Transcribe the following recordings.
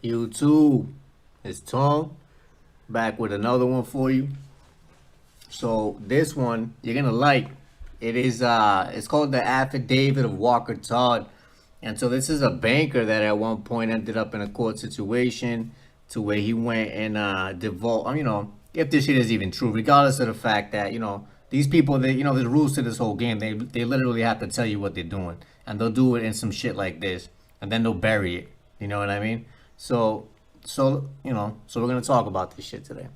YouTube, it's Tom back with another one for you. So this one you're gonna like. It's called the Affidavit of Walker Todd. And so this is a banker that at one point ended up in a court situation to where he went and divulged, if this shit is even true, regardless of the fact that, these people, there's rules to this whole game. They literally have to tell you what they're doing. And they'll do it in some shit like this. And then they'll bury it. You know what I mean? So we're going to talk about this shit today.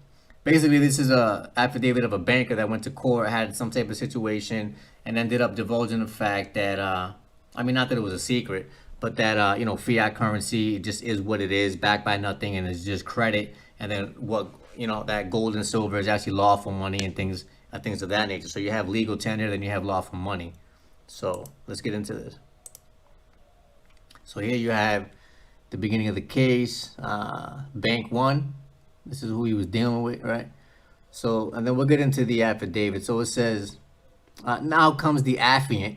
Basically, this is a affidavit of a banker that went to court, had some type of situation, and ended up divulging the fact that, not that it was a secret, but that, fiat currency just is what it is, backed by nothing, and it's just credit. And then that gold and silver is actually lawful money and things of that nature. So you have legal tender, then you have lawful money. So let's get into this. So here you have the beginning of the case, Bank One. This is who he was dealing with, right? So, and then we'll get into the affidavit. So it says, now comes the affiant,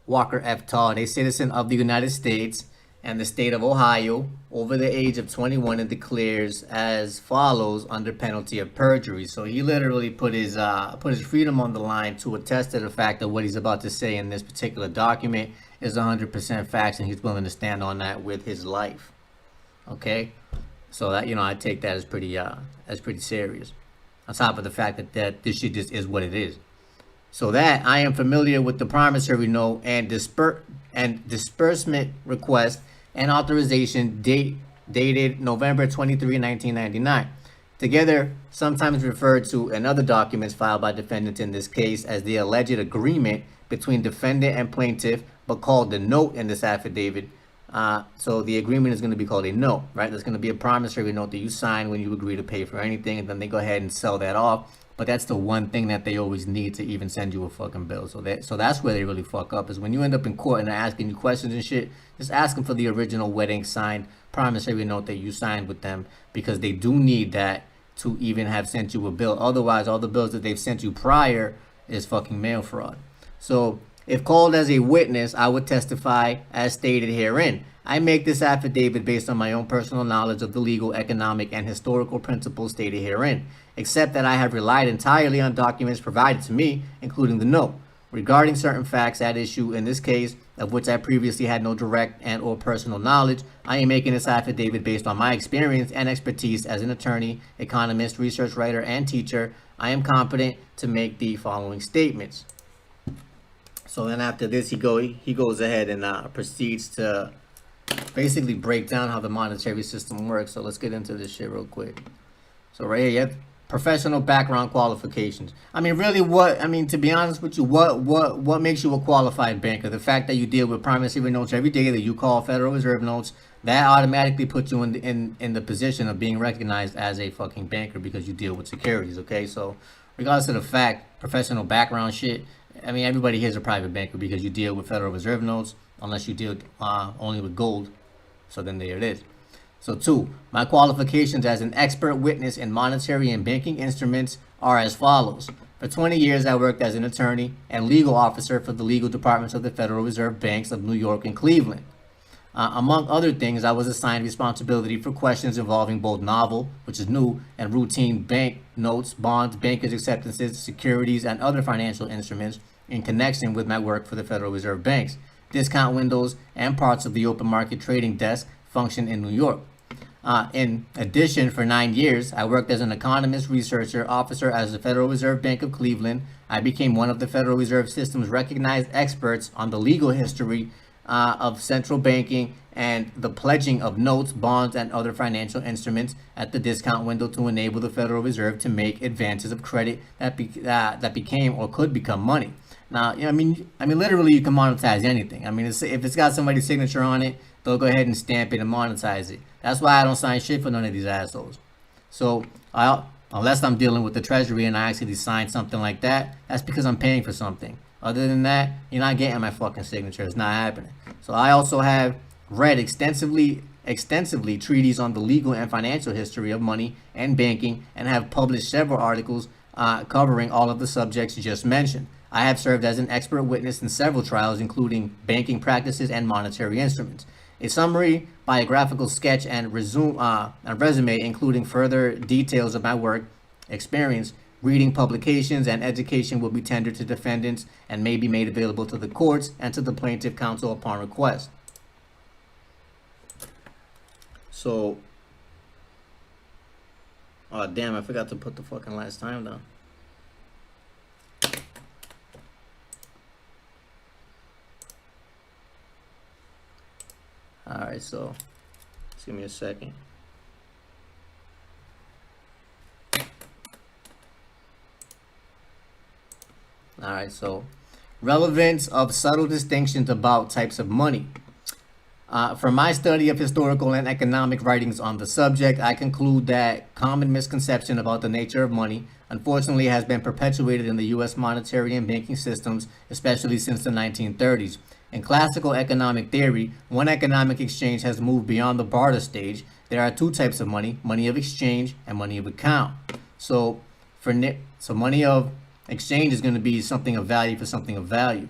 Walker F. Todd, a citizen of the United States and the state of Ohio, over the age of 21, and declares as follows under penalty of perjury. So he literally put his freedom on the line to attest to the fact that what he's about to say in this particular document is 100% facts, and he's willing to stand on that with his life. Okay, so that I take that as pretty serious. On top of the fact that this shit just is what it is. So that I am familiar with the promissory note and disbursement request and authorization dated November 23, 1999. Together, sometimes referred to in other documents filed by defendant in this case as the alleged agreement between defendant and plaintiff, but called the note in this affidavit. So the agreement is going to be called a note, right? There's going to be a promissory note that you sign when you agree to pay for anything, and then they go ahead and sell that off. But that's the one thing that they always need to even send you a fucking bill. So that's where they really fuck up, is when you end up in court and they're asking you questions and shit, just ask them for the original wedding signed promissory note that you signed with them, because they do need that to even have sent you a bill. Otherwise, all the bills that they've sent you prior is fucking mail fraud. So if called as a witness, I would testify as stated herein. I make this affidavit based on my own personal knowledge of the legal, economic, and historical principles stated herein, except that I have relied entirely on documents provided to me, including the note, regarding certain facts at issue in this case, of which I previously had no direct and or personal knowledge. I am making this affidavit based on my experience and expertise as an attorney, economist, research writer, and teacher. I am competent to make the following statements. So then after this, he goes ahead and proceeds to basically break down how the monetary system works. So let's get into this shit real quick. So right here, you have professional background qualifications. To be honest with you, what makes you a qualified banker? The fact that you deal with promissory notes every day, that you call Federal Reserve notes, that automatically puts you in the position of being recognized as a fucking banker, because you deal with securities. Okay, so regardless of the fact, professional background shit, everybody here is a private banker because you deal with Federal Reserve notes, unless you deal only with gold. So then there it is. So 2, my qualifications as an expert witness in monetary and banking instruments are as follows. For 20 years, I worked as an attorney and legal officer for the legal departments of the Federal Reserve Banks of New York and Cleveland. Among other things, I was assigned responsibility for questions involving both novel, which is new, and routine bank notes, bonds, bankers' acceptances, securities, and other financial instruments in connection with my work for the Federal Reserve Banks. Discount windows and parts of the open market trading desk function in New York. In addition, for 9 years, I worked as an economist, researcher, officer as the Federal Reserve Bank of Cleveland. I became one of the Federal Reserve System's recognized experts on the legal history of central banking and the pledging of notes, bonds, and other financial instruments at the discount window to enable the Federal Reserve to make advances of credit that became or could become money. Now, literally, you can monetize anything. If it's got somebody's signature on it, they'll go ahead and stamp it and monetize it. That's why I don't sign shit for none of these assholes. So, unless I'm dealing with the Treasury and I actually sign something like that, that's because I'm paying for something. Other than that, you're not getting my fucking signature. It's not happening. So I also have read extensively treaties on the legal and financial history of money and banking, and have published several articles covering all of the subjects just mentioned. I have served as an expert witness in several trials, including banking practices and monetary instruments. A summary, biographical sketch, and resume, including further details of my work, experience, reading publications, and education will be tendered to defendants and may be made available to the courts and to the plaintiff counsel upon request. So, oh damn, I forgot to put the fucking last time down. Alright, so just give me a second. Alright, so relevance of subtle distinctions about types of money. From my study of historical and economic writings on the subject, I conclude that common misconception about the nature of money, unfortunately, has been perpetuated in the U.S. monetary and banking systems, especially since the 1930s. In classical economic theory, one economic exchange has moved beyond the barter stage. There are two types of money: money of exchange and money of account. So money of exchange is going to be something of value for something of value.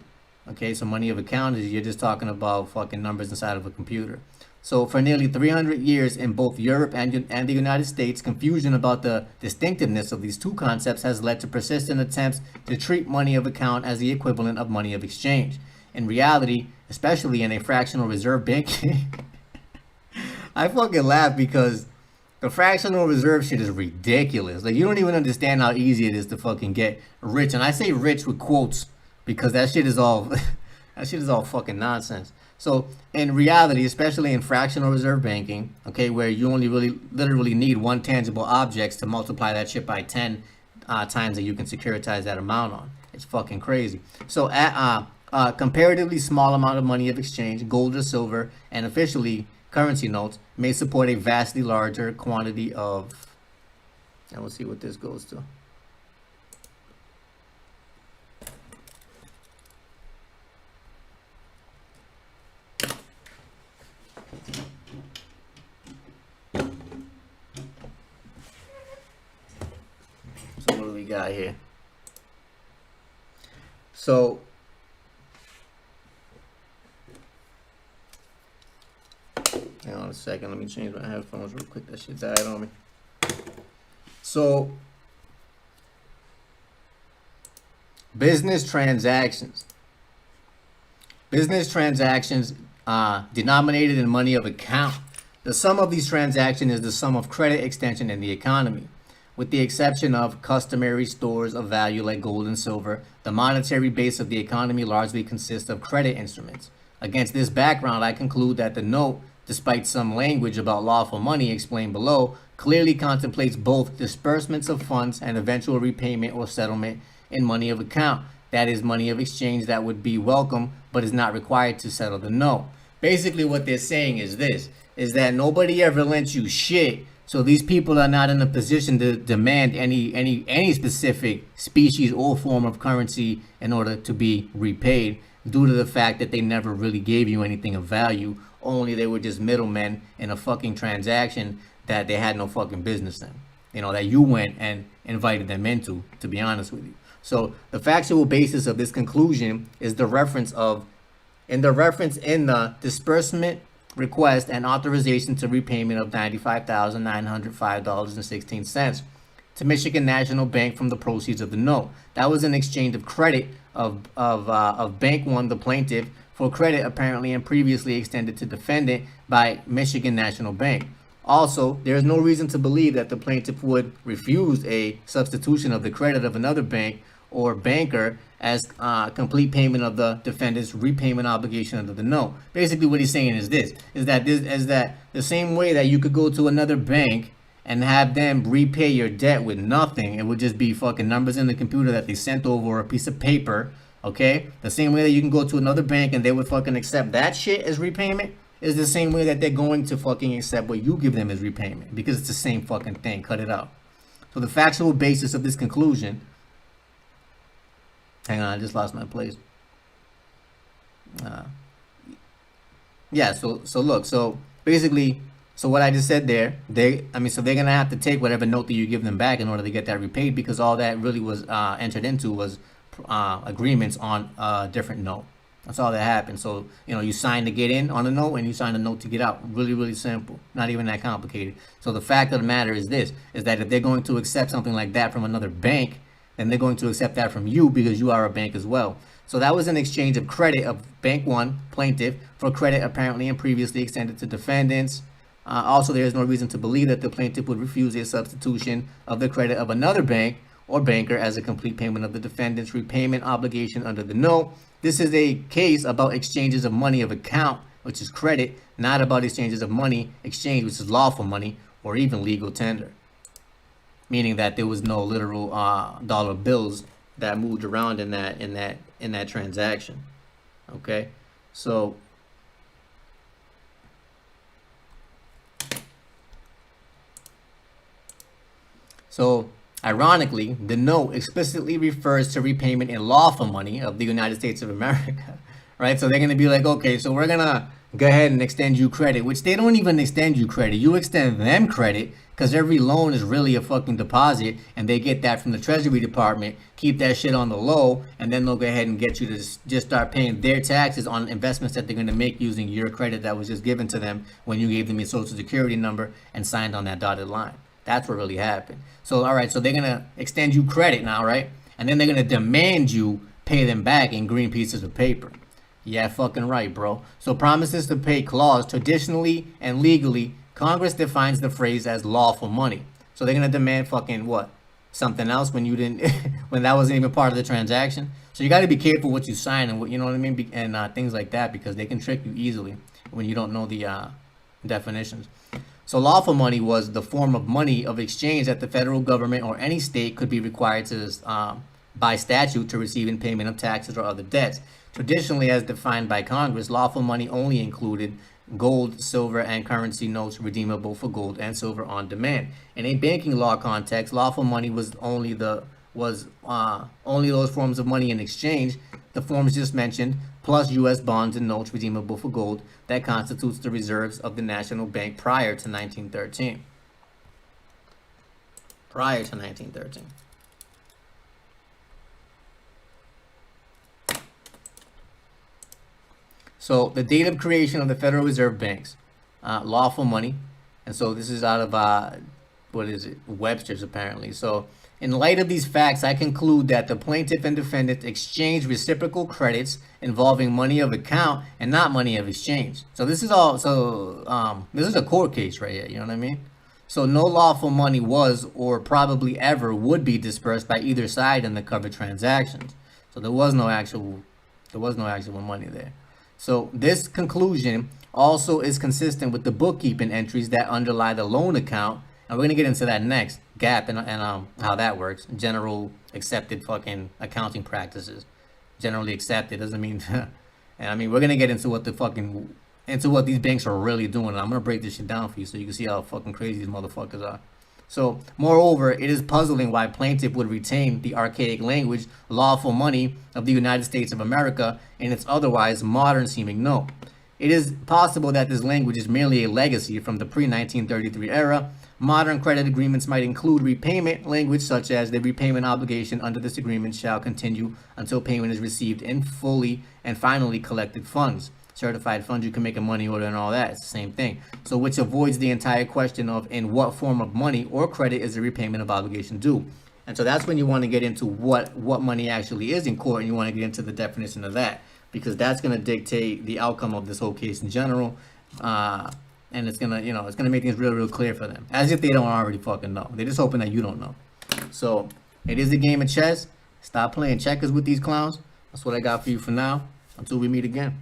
Okay, so money of account is you're just talking about fucking numbers inside of a computer. So for nearly 300 years in both Europe and the United States, confusion about the distinctiveness of these two concepts has led to persistent attempts to treat money of account as the equivalent of money of exchange. In reality, especially in a fractional reserve banking, I fucking laugh because the fractional reserve shit is ridiculous. Like, you don't even understand how easy it is to fucking get rich. And I say rich with quotes because that shit is all fucking nonsense. So in reality, especially in fractional reserve banking, okay, where you only literally need one tangible objects to multiply that shit by 10 times that you can securitize that amount on. It's fucking crazy. So at comparatively small amount of money of exchange, gold or silver, and officially currency notes may support a vastly larger quantity of, and we'll see what this goes to. So what do we got here? So hang on a second, let me change my headphones real quick. That shit died on me. So, business transactions. Business transactions denominated in money of account. The sum of these transactions is the sum of credit extension in the economy. With the exception of customary stores of value like gold and silver, the monetary base of the economy largely consists of credit instruments. Against this background, I conclude that the note, despite some language about lawful money explained below, clearly contemplates both disbursements of funds and eventual repayment or settlement in money of account. That is, money of exchange that would be welcome but is not required to settle the note. Basically what they're saying is this, is that nobody ever lent you shit, so these people are not in a position to demand any specific species or form of currency in order to be repaid, due to the fact that they never really gave you anything of value. Only they were just middlemen in a fucking transaction that they had no fucking business in. You know, that you went and invited them into, to be honest with you. So the factual basis of this conclusion is the reference in the disbursement request and authorization to repayment of $95,905.16 to Michigan National Bank from the proceeds of the note. That was an exchange of credit of Bank One, the plaintiff, for credit apparently and previously extended to defendant by Michigan National Bank. Also, there is no reason to believe that the plaintiff would refuse a substitution of the credit of another bank or banker as complete payment of the defendant's repayment obligation under the note. Basically what he's saying is that the same way that you could go to another bank and have them repay your debt with nothing, it would just be fucking numbers in the computer that they sent over a piece of paper, okay? The same way that you can go to another bank and they would fucking accept that shit as repayment is the same way that they're going to fucking accept what you give them as repayment, because it's the same fucking thing. Cut it out. So the factual basis of this conclusion, hang on, I just lost my place. Yeah, so look, so basically, so what I just said there, so they're gonna have to take whatever note that you give them back in order to get that repaid, because all that really was entered into was agreements on a different note. That's all that happened. So, you sign to get in on a note and you sign a note to get out. Really, really simple. Not even that complicated. So the fact of the matter is this, is that if they're going to accept something like that from another bank, then they're going to accept that from you because you are a bank as well. So that was an exchange of credit of Bank 1, plaintiff, for credit apparently and previously extended to defendants. Also, there is no reason to believe that the plaintiff would refuse a substitution of the credit of another bank or banker as a complete payment of the defendant's repayment obligation under the note. This is a case about exchanges of money of account, which is credit, not about exchanges of money exchange, which is lawful money, or even legal tender. Meaning that there was no literal dollar bills that moved around in that transaction. Okay, so ironically, the note explicitly refers to repayment in lawful money of the United States of America, right? So they're going to be like, okay, so we're going to go ahead and extend you credit, which they don't even extend you credit. You extend them credit because every loan is really a fucking deposit, and they get that from the Treasury Department, keep that shit on the low, and then they'll go ahead and get you to just start paying their taxes on investments that they're going to make using your credit that was just given to them when you gave them your social security number and signed on that dotted line. That's what really happened. So, all right, so they're going to extend you credit now, right? And then they're going to demand you pay them back in green pieces of paper. Yeah, fucking right, bro. So promises to pay clause, traditionally and legally, Congress defines the phrase as lawful money. So they're going to demand fucking what? Something else when you didn't, when that wasn't even part of the transaction. So you got to be careful what you sign and what, you know what I mean? And things like that, because they can trick you easily when you don't know the definitions. So lawful money was the form of money of exchange that the federal government or any state could be required to, by statute, to receive in payment of taxes or other debts. Traditionally, as defined by Congress, lawful money only included gold, silver, and currency notes redeemable for gold and silver on demand. In a banking law context, lawful money was only those forms of money in exchange, the forms just mentioned, plus U.S. bonds and notes redeemable for gold, that constitutes the reserves of the National Bank prior to 1913. Prior to 1913. So the date of creation of the Federal Reserve Banks, lawful money, and so this is out of Webster's apparently. So in light of these facts, I conclude that the plaintiff and defendant exchanged reciprocal credits involving money of account and not money of exchange. So this is all. So this is a court case right here. You know what I mean? So no lawful money was or probably ever would be dispersed by either side in the covered transactions. So there was no actual money there. So this conclusion also is consistent with the bookkeeping entries that underlie the loan account, and we're gonna get into that next, GAAP and how that works. General accepted fucking accounting practices. Generally accepted doesn't mean, and I mean we're gonna get into what these banks are really doing. And I'm gonna break this shit down for you so you can see how fucking crazy these motherfuckers are. So, moreover, it is puzzling why plaintiff would retain the archaic language, lawful money of the United States of America, in its otherwise modern-seeming note. It is possible that this language is merely a legacy from the pre-1933 era. Modern credit agreements might include repayment language such as the repayment obligation under this agreement shall continue until payment is received in fully and finally collected funds. Certified funds, you can make a money order and all that. It's the same thing. So which avoids the entire question of in what form of money or credit is the repayment of obligation due. And so that's when you want to get into what money actually is in court, and you want to get into the definition of that, because that's going to dictate the outcome of this whole case in general. And it's going to make things real clear for them, as if they don't already fucking know. They're just hoping that you don't know. So it is a game of chess. Stop playing checkers with these clowns. That's what I got for you for now. Until we meet again.